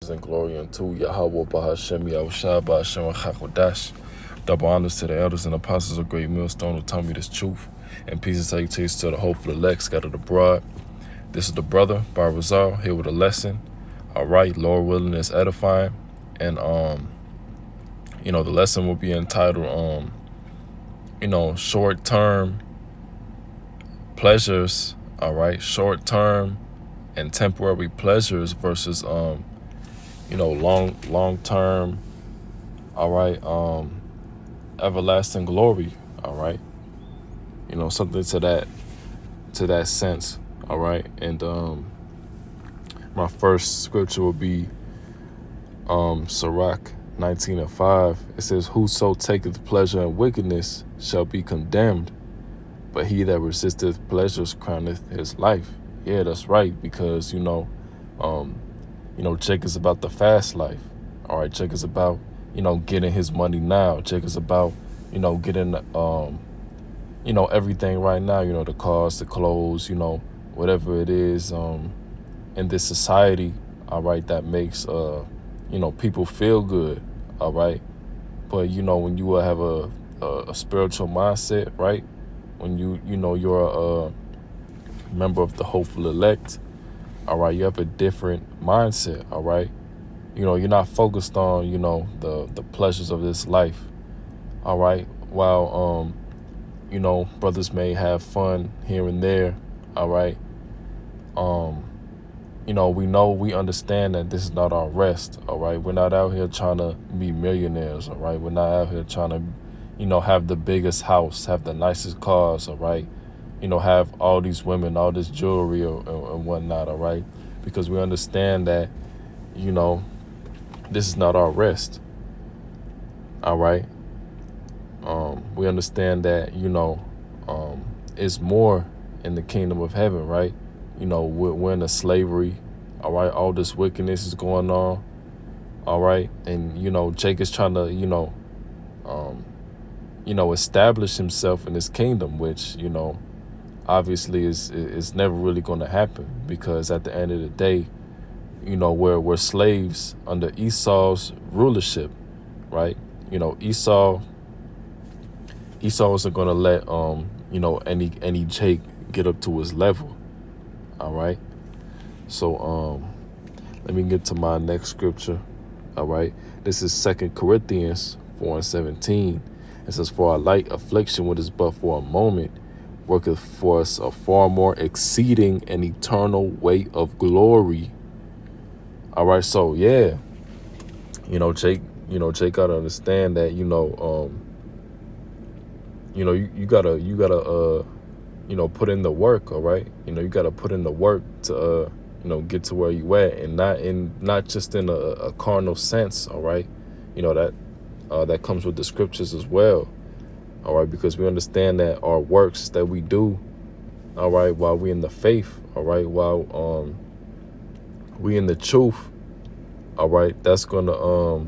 praises and glory unto Yahweh Bahashem Yahushua Bahashem Hakodash. Double honors to the elders and apostles of Great Millstone who taught me this truth. And peace and salutations to the hopeful elect scattered abroad. This is the brother, Barazal, here with a lesson. All right, Lord willing is edifying. And, the lesson will be entitled, short-term pleasures, all right, short-term and temporary pleasures versus, long-term, all right, everlasting glory, all right, something to that sense, all right. And my first scripture will be Sirach 19:5. It says, whoso taketh pleasure in wickedness shall be condemned, but he that resisteth pleasures crowneth his life. Yeah, that's right, because Jake is about the fast life. All right, Jake is about getting his money now. Jake is about getting everything right now. The cars, the clothes, whatever it is in this society. All right, that makes people feel good. All right, but when you have a spiritual mindset, right? When you're a member of the hopeful elect, all right, you have a different mindset, all right? You're not focused on, the pleasures of this life, all right? While, brothers may have fun here and there, all right? We understand that this is not our rest, all right? We're not out here trying to be millionaires, all right? We're not out here trying to, have the biggest house, have the nicest cars, all right? Have all these women, all this jewelry and whatnot, all right? Because we understand that, this is not our rest, all right? We understand that, it's more in the kingdom of heaven, right? We're in a slavery, all right? All this wickedness is going on, all right? And, Jake is trying to, establish himself in his kingdom, which, obviously is never really going to happen, because at the end of the day, we're slaves under Esau's rulership, right? Esau isn't going to let, any Jake get up to his level, all right? So, let me get to my next scripture, all right? This is 2 Corinthians 4:17. It says, for our light affliction, which is but for a moment, worketh for us a far more exceeding and eternal weight of glory. All right, so yeah, Jake gotta understand that, you gotta put in the work, all right? You gotta put in the work to get to where you at, and not just in a carnal sense, all right? That comes with the scriptures as well. All right, because we understand that our works that we do, all right, while we in the faith, all right, while we in the truth, all right, that's gonna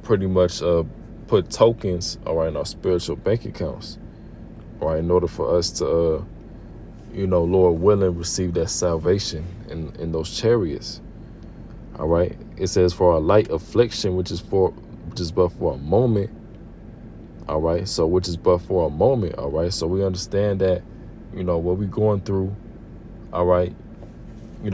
pretty much put tokens, all right, in our spiritual bank accounts, all right, in order for us to Lord willing, receive that salvation in those chariots. All right, it says, for our light affliction, which is but for a moment. All right, so which is but for a moment. All right, so we understand that, what we're going through. All right, we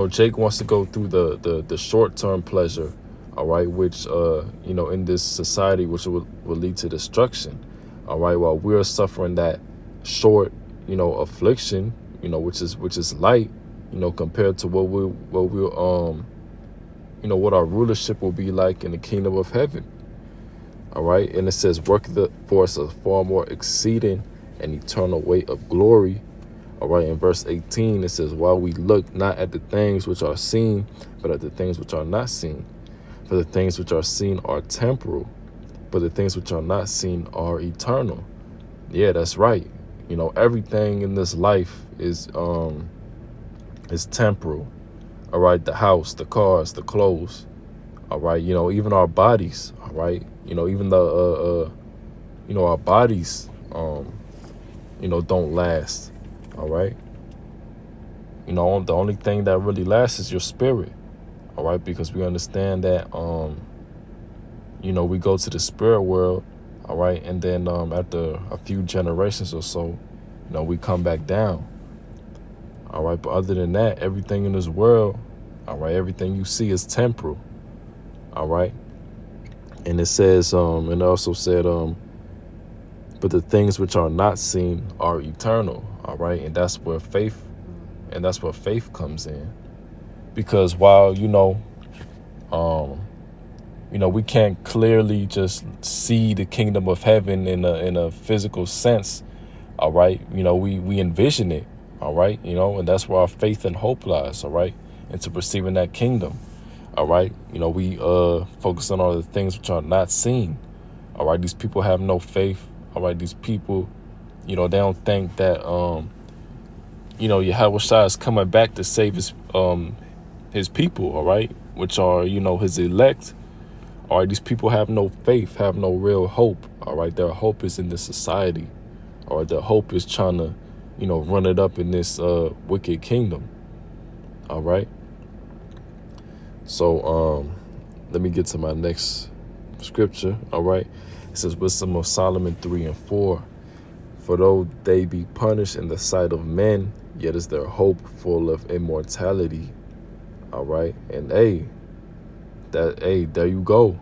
Jake wants to go through the short-term pleasure. All right, which in this society, which will lead to destruction. All right, while we're suffering that short, affliction, which is light, compared to what our rulership will be like in the kingdom of heaven. All right, and it says, work for us a far more exceeding and eternal weight of glory. All right, in verse 18, it says, while we look not at the things which are seen, but at the things which are not seen. For the things which are seen are temporal, but the things which are not seen are eternal. Yeah, that's right. Everything in this life is temporal. All right, the house, the cars, the clothes. All right, even our bodies. All right, even our bodies don't last. All right, You know, the only thing that really lasts is your spirit. All right, because we understand that you know, we go to the spirit world, all right, and then after a few generations or so, you know, we come back down. All right, but other than that, everything in this world, all right, everything you see is temporal. All right. And it says, and it also said, but the things which are not seen are eternal. All right. And that's where faith comes in. Because while, we can't clearly just see the kingdom of heaven in a physical sense. All right. We envision it. All right. And that's where our faith and hope lies. All right. Into perceiving that kingdom. All right. We focus on all the things which are not seen. All right. These people have no faith. All right. These people, they don't think that, Yahweh Shai is coming back to save his people. All right. Which are, his elect. All right. These people have no faith, have no real hope. All right. Their hope is in this society. All right. Their hope is trying to, run it up in this wicked kingdom. All right. So let me get to my next scripture. All right. It says, Wisdom of Solomon 3:4. For though they be punished in the sight of men, yet is their hope full of immortality. All right. And there you go.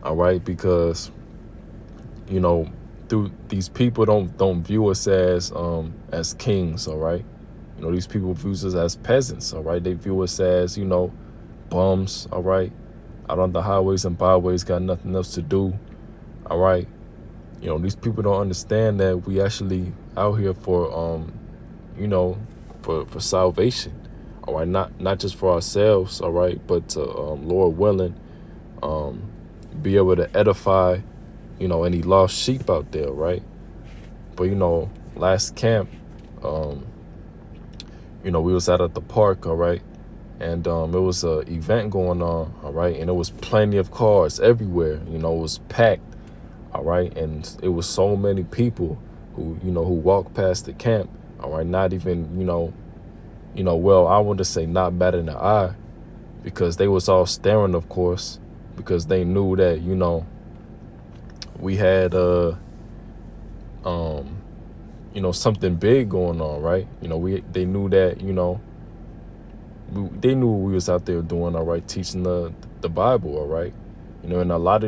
All right. Because, through these people don't view us as kings. All right. These people view us as peasants. All right. They view us as, bums, all right, out on the highways and byways, got nothing else to do, all right. These people don't understand that we actually out here for for salvation, all right, not just for ourselves, all right, but to Lord willing, be able to edify any lost sheep out there, right? But last camp, we was out at the park, all right. And it was an event going on, all right, and it was plenty of cars everywhere. It was packed, all right, and it was so many people who walked past the camp, all right, not even well, I want to say not batting an eye, because they was all staring, of course, because they knew that we had something big going on, right? They knew that they knew what we was out there doing, all right, teaching the Bible, all right, and a lot of